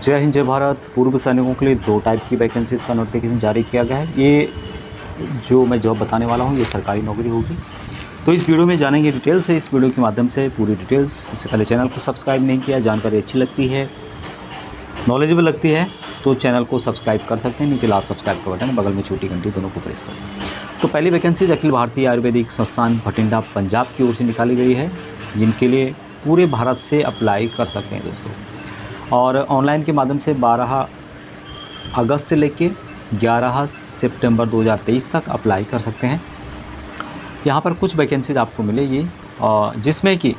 जय हिंद जय भारत। पूर्व सैनिकों के लिए 2 टाइप की वैकेंसीज़ का नोटिफिकेशन जारी किया गया है। ये जो मैं जॉब बताने वाला हूँ ये सरकारी नौकरी होगी। तो इस वीडियो में जानेंगे डिटेल से, इस वीडियो के माध्यम से पूरी डिटेल्स। इससे पहले चैनल को सब्सक्राइब नहीं किया, जानकारी अच्छी लगती है, नॉलेजेबल लगती है तो चैनल को सब्सक्राइब कर सकते हैं। नीचे लाल सब्सक्राइब का बटन, बगल में छोटी घंटी, दोनों को प्रेस करें। तो पहली वैकेंसीज अखिल भारतीय आयुर्वेदिक संस्थान भटिंडा पंजाब की ओर से निकाली गई है, जिनके लिए पूरे भारत से अप्लाई कर सकते हैं दोस्तों। और ऑनलाइन के माध्यम से 12 अगस्त से लेके 11 सितंबर 2023 तक अप्लाई कर सकते हैं। यहाँ पर कुछ वैकेंसीज आपको मिलेगी, जिसमें कि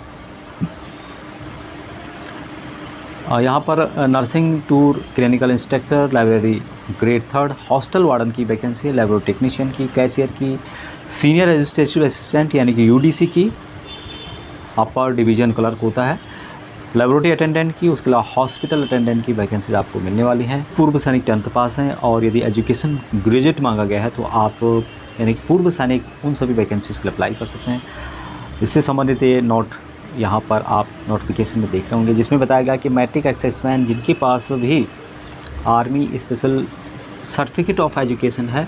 यहाँ पर nursing tour clinical instructor, library grade 3, hostel warden की वैकेंसी है, लाइब्रेरी टेक्नीशियन की, कैशियर की, सीनियर एडमिनिस्ट्रेटिव असिस्टेंट यानी कि यूडीसी की, अपर डिवीज़न क्लर्क होता है, लेबोरेटरी अटेंडेंट की, उसके अलावा हॉस्पिटल अटेंडेंट की वैकेंसीज आपको मिलने वाली हैं। पूर्व सैनिक 10th पास हैं और यदि एजुकेशन ग्रेजुएट मांगा गया है तो आप यानी कि पूर्व सैनिक उन सभी वैकेंसीज के लिए अप्लाई कर सकते हैं। इससे संबंधित ये नोट यहाँ पर आप नोटिफिकेशन में देख रहे होंगे, जिसमें बताया गया कि मैट्रिक एक्सेसमैन जिनके पास भी army special certificate of education है,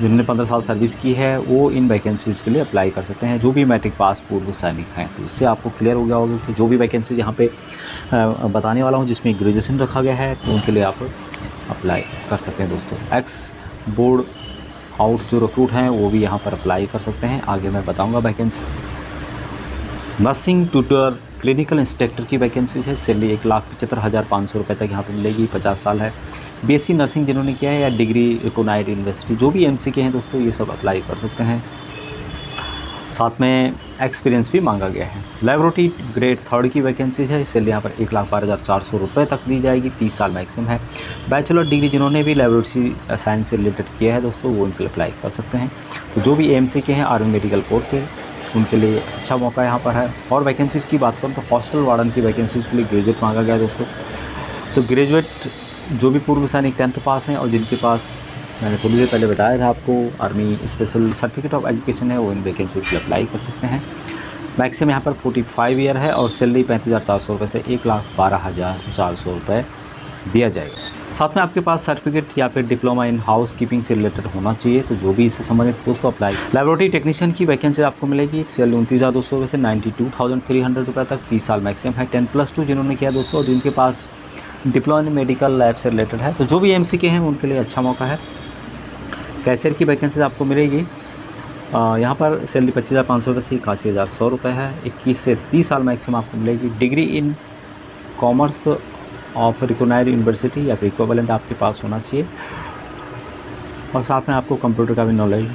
जिन्होंने 15 साल सर्विस की है, वो इन वैकेंसीज़ के लिए अप्लाई कर सकते हैं, जो भी मैट्रिक पास पूर्व सैनिक हैं। तो इससे आपको क्लियर हो गया होगा कि जो भी वैकेंसीज यहाँ पे बताने वाला हूँ जिसमें ग्रेजुएशन रखा गया है, तो उनके लिए आप अप्लाई कर सकते हैं दोस्तों। एक्स बोर्ड आउट जो रिक्रूट हैं वो भी यहाँ पर अप्लाई कर सकते हैं। आगे मैं बताऊँगा vacancy. Nursing tutor clinical instructor की वैकेंसीज है, सैलरी 1,75,500 रुपये तक यहाँ पर मिलेगी। 50 साल है, बीएससी नर्सिंग जिन्होंने किया है या डिग्री रिकॉग्नाइज्ड यूनिवर्सिटी, जो भी एमसी के हैं दोस्तों, ये सब अप्लाई कर सकते हैं। साथ में एक्सपीरियंस भी मांगा गया है। लेबोरेटरी ग्रेड 3 की वैकेंसीज है, सैलरी यहाँ पर 1,12,400 रुपये तक दी जाएगी। 30 साल मैक्सिमम है। बैचलर डिग्री जिन्होंने भी लेबोरेटरी साइंस से रिलेटेड किया है दोस्तों, वो इनके लिए अप्लाई कर सकते हैं। तो जो भी एमसी के हैं आर्मी मेडिकल कोर के, उनके लिए अच्छा मौका यहाँ पर है। और वैकेंसीज़ की बात करूँ तो हॉस्टल वार्डन की वैकेंसीज़ के लिए ग्रेजुएट मांगा गया है दोस्तों। तो ग्रेजुएट जो भी पूर्व सैनिक 10th पास हैं और जिनके पास, मैंने थोड़ी देर पहले बताया था आपको, army special certificate of education है, वो इन वैकेंसीज़ के लिए अप्लाई कर सकते हैं। मैक्सिमम यहाँ पर 45 ईयर है और सैलरी 35,400 रुपये से 1,12,400 रुपये दिया जाएगा। साथ में आपके पास सर्टिफिकेट या फिर डिप्लोमा इन हाउस कीपिंग से रिलेटेड होना चाहिए, तो जो भी इससे संबंधित दोस्तों अप्लाई। लेबोरेटरी टेक्नीशियन की वैकेंसी आपको मिलेगी, सैलरी 29,200 रुपये से 92,300 रुपये तक। 30 साल मैक्सिमम है। 10+2 जिन्होंने किया दोस्तों, जिनके पास डिप्लोमा इन मेडिकल लैब से रिलेटेड है, तो जो भी एमसी के हैं उनके लिए अच्छा मौका है। कैशियर की वैकेंसी आपको मिलेगी, यहाँ पर सैलरी 25,500 रुपये से 81,100 रुपये है। 21 से 30 साल मैक्सिमम आपको मिलेगी। Degree in commerce of recognised university या फिर इक्विवेलेंट आपके पास होना चाहिए, और साथ में आपको कंप्यूटर का भी नॉलेज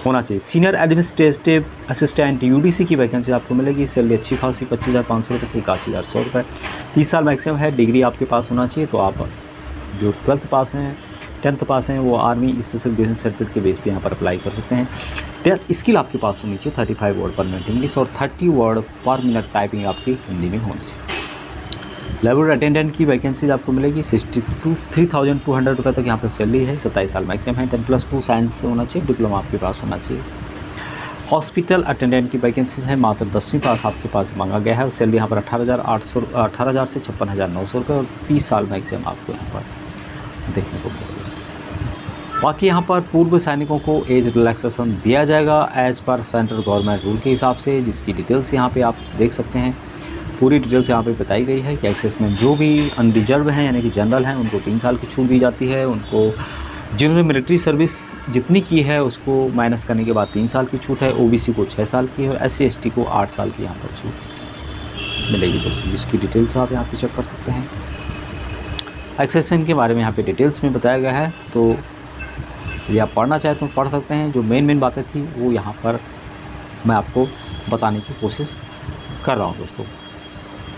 होना चाहिए। सीनियर एडमिनिस्ट्रेटिव असिस्टेंट यूडीसी की वैकेंसी आपको मिलेगी, सैलरी अच्छी खासी 25,500 रुपये से 81,100 रुपये। 30 साल मैक्सिमम है। डिग्री आपके पास होना चाहिए, तो आप जो 12th पास हैं 10th पास हैं वो आर्मी स्पेशल बिजनेस सर्टिफिकेट के बेस पे यहाँ पर अप्लाई कर सकते हैं। स्किल आपके पास होनी चाहिए 35 वर्ड पर मिनट इंग्लिश और 30 वर्ड पर मिनट टाइपिंग आपकी हिंदी में होनी चाहिए। लेबोरेटरी अटेंडेंट की वैकेंसी आपको मिलेगी 3,200 रुपये तक यहाँ पर सैलरी है। 27 साल मैक्सिमम है। 10+2 साइंस से होना चाहिए, डिप्लोमा आपके पास होना चाहिए। हॉस्पिटल अटेंडेंट की वैकेंसी है, मात्र 10वीं पास आपके पास मांगा गया है और सैलरी यहाँ पर 18,000 से 56,900 रुपये और 30 साल मैक्सिमम आपको यहाँ पर देखने को मिलेगा। बाकी यहाँ पर पूर्व सैनिकों को एज रिलैक्सेशन दिया जाएगा as per central government rule के हिसाब से, जिसकी डिटेल्स यहाँ पे आप देख सकते हैं। पूरी डिटेल्स यहाँ पे बताई गई है कि एक्सेस में जो भी अनरिजर्व हैं यानी कि जनरल हैं उनको 3 साल की छूट दी जाती है। उनको जिन्होंने मिलिट्री सर्विस जितनी की है उसको माइनस करने के बाद 3 साल की छूट है। ओबीसी को 6 साल की है और SC ST को 8 साल की यहाँ पर छूट मिलेगी दोस्तों, जिसकी डिटेल्स आप यहाँ पे चेक कर सकते हैं। एक्सेशन के बारे में यहाँ पे डिटेल्स में बताया गया है, तो यदि आप पढ़ना चाहें तो पढ़ सकते हैं। जो मेन बातें थी वो यहाँ पर मैं आपको बताने की कोशिश कर रहा हूँ दोस्तों।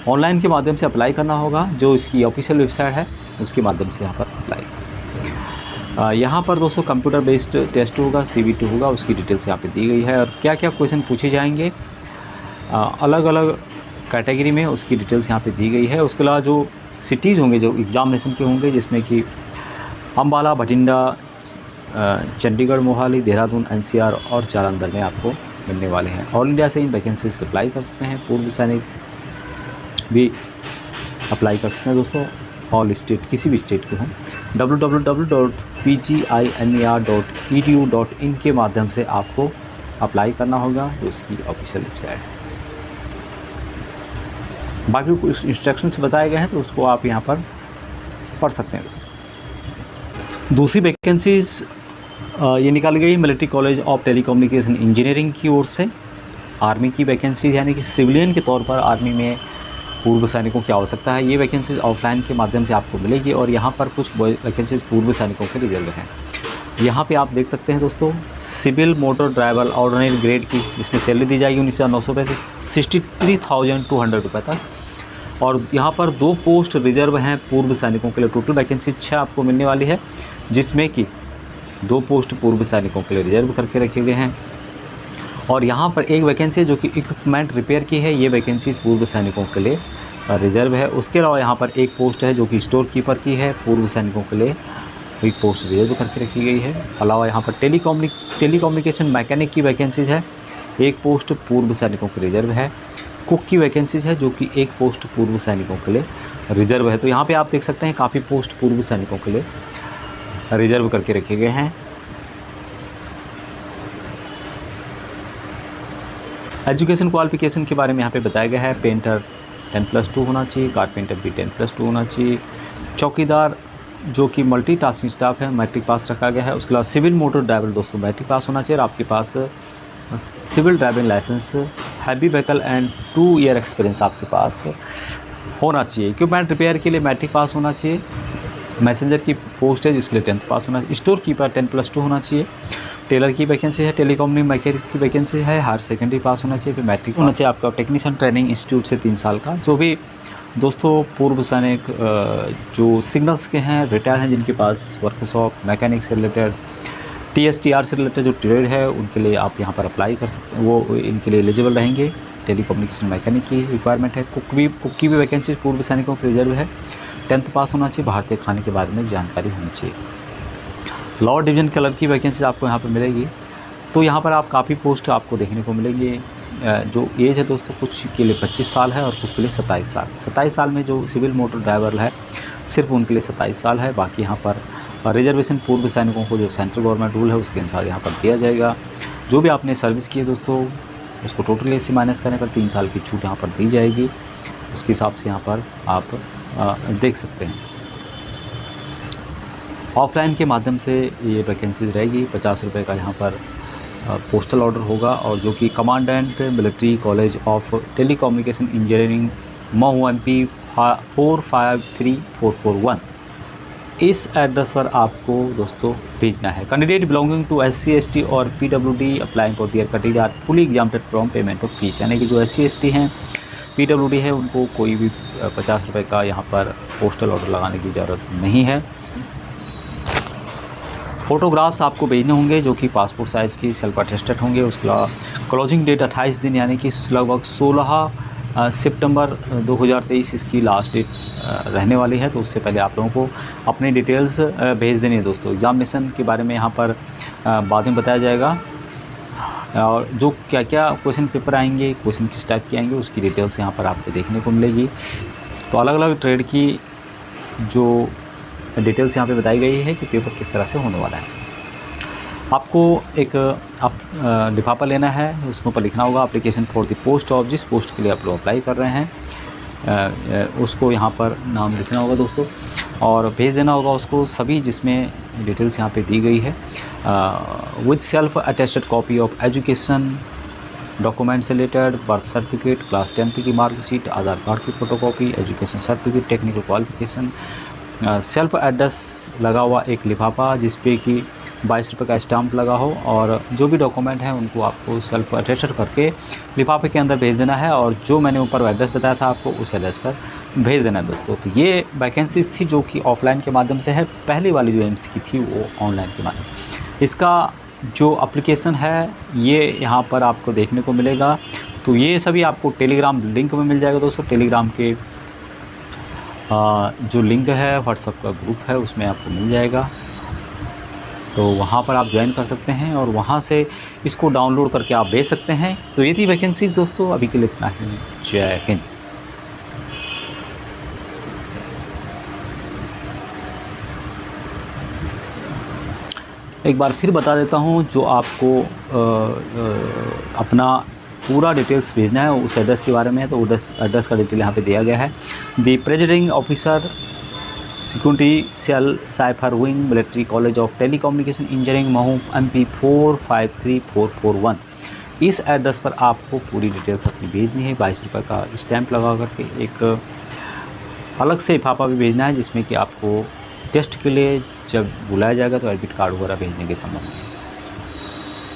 ऑनलाइन के माध्यम से अप्लाई करना होगा, जो इसकी ऑफिशियल वेबसाइट है उसके माध्यम से यहाँ पर अप्लाई। यहाँ पर दोस्तों कंप्यूटर बेस्ड टेस्ट होगा, CBT होगा, उसकी डिटेल्स यहाँ पे दी गई है और क्या क्या क्वेश्चन पूछे जाएंगे अलग अलग कैटेगरी में, उसकी डिटेल्स यहाँ पे दी गई है। उसके अलावा जो सिटीज़ होंगे जो एग्जामिनेशन के होंगे, जिसमें कि अम्बाला, भटिंडा, चंडीगढ़, मोहाली, देहरादून, NCR और जालंधर में आपको मिलने वाले हैं। ऑल इंडिया से इन वैकेंसीज अप्लाई कर सकते हैं। पूर्व सैनिक भी अप्लाई कर सकते हैं दोस्तों। ऑल स्टेट, किसी भी स्टेट के हों, www.pginer.edu.in के माध्यम से आपको अप्लाई करना होगा, जो इसकी ऑफिशियल वेबसाइट है। बाकी कुछ इंस्ट्रक्शंस बताए गए हैं तो उसको आप यहाँ पर पढ़ सकते हैं दोस्तों। दूसरी वैकेंसीज ये निकाली गई military college of telecommunication engineering की ओर से। आर्मी की वैकेंसीज, यानी कि सिविलियन के तौर पर आर्मी में पूर्व सैनिकों की आवश्यकता है। ये वैकेंसीज ऑफलाइन के माध्यम से आपको मिलेगी और यहाँ पर कुछ वैकेंसीज पूर्व सैनिकों के रिजर्व हैं। यहाँ पे आप देख सकते हैं दोस्तों, civil motor driver ordinary grade की, इसमें सैलरी दी जाएगी 19,900 रुपये से 63,200 रुपये तक। और यहाँ पर 2 पोस्ट रिजर्व हैं पूर्व सैनिकों के लिए। टोटल वैकेंसी 6 आपको मिलने वाली है, जिसमें कि 2 पोस्ट पूर्व सैनिकों के लिए रिजर्व करके रखे गए हैं। और यहाँ पर एक वैकेंसी जो कि इक्विपमेंट रिपेयर की है, ये वैकेंसी पूर्व सैनिकों के लिए रिजर्व है। उसके अलावा यहाँ पर एक पोस्ट है जो कि स्टोर कीपर की है, पूर्व सैनिकों के लिए एक पोस्ट रिजर्व करके रखी गई है। अलावा यहाँ पर टेलीकम्युनिकेशन मैकेनिक की वैकेंसीज है, एक पोस्ट पूर्व सैनिकों के रिजर्व है। कुक की वैकेंसीज है जो कि एक पोस्ट पूर्व सैनिकों के लिए रिजर्व है। तो यहाँ पे आप देख सकते हैं काफ़ी पोस्ट पूर्व सैनिकों के लिए रिजर्व करके रखे गए हैं। एजुकेशन क्वालिफिकेशन के बारे में यहाँ पे बताया गया है, पेंटर 10+2 होना चाहिए, कारपेंटर भी 10+2 होना चाहिए। चौकीदार जो कि मल्टीटास्किंग स्टाफ है, मैट्रिक पास रखा गया है। उसके बाद सिविल मोटर ड्राइवर दोस्तों मैट्रिक पास होना चाहिए और आपके पास civil driving licence, heavy vehicle and 2 year experience आपके पास होना चाहिए। इक्विपमेंट रिपेयर के लिए मैट्रिक पास होना चाहिए। मैसेंजर की पोस्ट है जिसके लिए 10th पास होना चाहिए। स्टोर कीपर 10+2 होना चाहिए। टेलर की वैकेंसी है, टेलीकॉम मैकेनिक की वैकेंसी है, हायर सेकेंडरी पास होना चाहिए, फिर मैट्रिक होना चाहिए आपका। टेक्नीशियन ट्रेनिंग इंस्टीट्यूट से 3 साल का। जो भी दोस्तों पूर्व सैनिक जो सिग्नल्स के हैं, रिटायर हैं, जिनके पास वर्कशॉप मैकेनिक से रिलेटेड, TSTR से रिलेटेड जो ट्रेड है, उनके लिए आप यहाँ पर अप्लाई कर सकते हैं, वो इनके लिए एलिजिबल रहेंगे। टेलीकम्युनिकेशन मैकेनिक की रिक्वायरमेंट है। कुक की भी वैकेंसी पूर्व सैनिकों के रिजर्व है। 10th पास होना चाहिए, भारतीय खाने के बारे में जानकारी होनी चाहिए। लोअर डिवीजन कलर की वैकेंसी आपको यहाँ पर मिलेगी। तो यहाँ पर आप काफ़ी पोस्ट आपको देखने को मिलेंगी। जो एज है दोस्तों, कुछ के लिए 25 साल है और कुछ के लिए 27 साल। 27 साल में जो सिविल मोटर ड्राइवर है, सिर्फ उनके लिए 27 साल है। बाकी यहाँ पर रिजर्वेशन पूर्व सैनिकों को जो सेंट्रल गवर्नमेंट रूल है उसके अनुसार यहाँ पर दिया जाएगा। जो भी आपने सर्विस की है दोस्तों, उसको टोटल एज से माइनस करने पर 3 साल की छूट यहाँ पर दी जाएगी। उसके हिसाब से यहाँ पर आप देख सकते हैं। ऑफलाइन के माध्यम से ये वैकेंसीज रहेगी। 50 रुपये का यहाँ पर पोस्टल ऑर्डर होगा। और जो कि commandant military college of telecommunication engineering Mau MP 453441, इस एड्रेस पर आपको दोस्तों भेजना है। कैंडिडेट बिलोंगिंग टू SC/ST और PWD applying for their category are fully exempted from payment of fees. यानी कि जो SC/ST हैं, PWD है, उनको कोई भी 50 रुपये का यहाँ पर पोस्टल ऑर्डर लगाने की ज़रूरत नहीं है। फ़ोटोग्राफ्स आपको भेजने होंगे जो कि पासपोर्ट साइज़ की सेल्फ अटेस्टेड होंगे। उसके अलावा क्लोजिंग डेट 28 दिन, यानी कि लगभग 16 सितंबर 2023 इसकी लास्ट डेट रहने वाली है। तो उससे पहले आप लोगों को अपनी डिटेल्स भेज देनी है दोस्तों। एग्जामिनेशन के बारे में यहाँ पर बाद में बताया जाएगा, और जो क्या क्या क्वेश्चन पेपर आएंगे, क्वेश्चन किस टाइप के आएंगे, उसकी डिटेल्स यहाँ पर आपको देखने को मिलेगी। तो अलग अलग ट्रेड की जो डिटेल्स यहाँ पे बताई गई है कि पेपर किस तरह से होने वाला है। आपको एक लिफाफा लेना है, उसके ऊपर लिखना होगा application for the post of, जिस पोस्ट के लिए आप लोग अप्लाई कर रहे हैं उसको यहाँ पर नाम लिखना होगा दोस्तों, और भेज देना होगा उसको सभी जिसमें डिटेल्स यहाँ पे दी गई है। With self attested copy of education document से related, birth certificate, class 10th की मार्कशीट, आधार कार्ड की photocopy, education certificate, technical qualification, self address लगा हुआ एक लिफाफा जिस पे कि 22 रुपये का स्टाम्प लगा हो, और जो भी डॉक्यूमेंट हैं उनको आपको सेल्फ अटेस्टेड करके लिफाफे के अंदर भेज देना है। और जो मैंने ऊपर एड्रेस बताया था आपको, उस एड्रेस पर भेज देना है दोस्तों। तो ये वैकेंसीज थी जो कि ऑफलाइन के माध्यम से है। पहली वाली जो MC की थी वो ऑनलाइन के माध्यम। इसका जो एप्लीकेशन है ये यहाँ पर आपको देखने को मिलेगा। तो ये सभी आपको टेलीग्राम लिंक में मिल जाएगा दोस्तों। टेलीग्राम के जो लिंक है, व्हाट्सएप का ग्रुप है, उसमें आपको मिल जाएगा। तो वहाँ पर आप ज्वाइन कर सकते हैं और वहाँ से इसको डाउनलोड करके आप भेज सकते हैं। तो ये थी वैकेंसीज दोस्तों, अभी के लिए इतना ही। जय हिंद। एक बार फिर बता देता हूँ, जो आपको अपना पूरा डिटेल्स भेजना है उस एड्रेस के बारे में है, तो एड्रेस का डिटेल यहाँ पे दिया गया है। The presiding officer security cell cipher wing military college of telecommunication engineering Mhow MP 453441। इस एड्रेस पर आपको पूरी डिटेल्स अपनी भेजनी है। 22 रुपये का स्टैंप लगा करके एक अलग से लिफाफा भी भेजना है, जिसमें कि आपको टेस्ट के लिए जब बुलाया जाएगा तो एडमिट कार्ड वगैरह भेजने के संबंध में।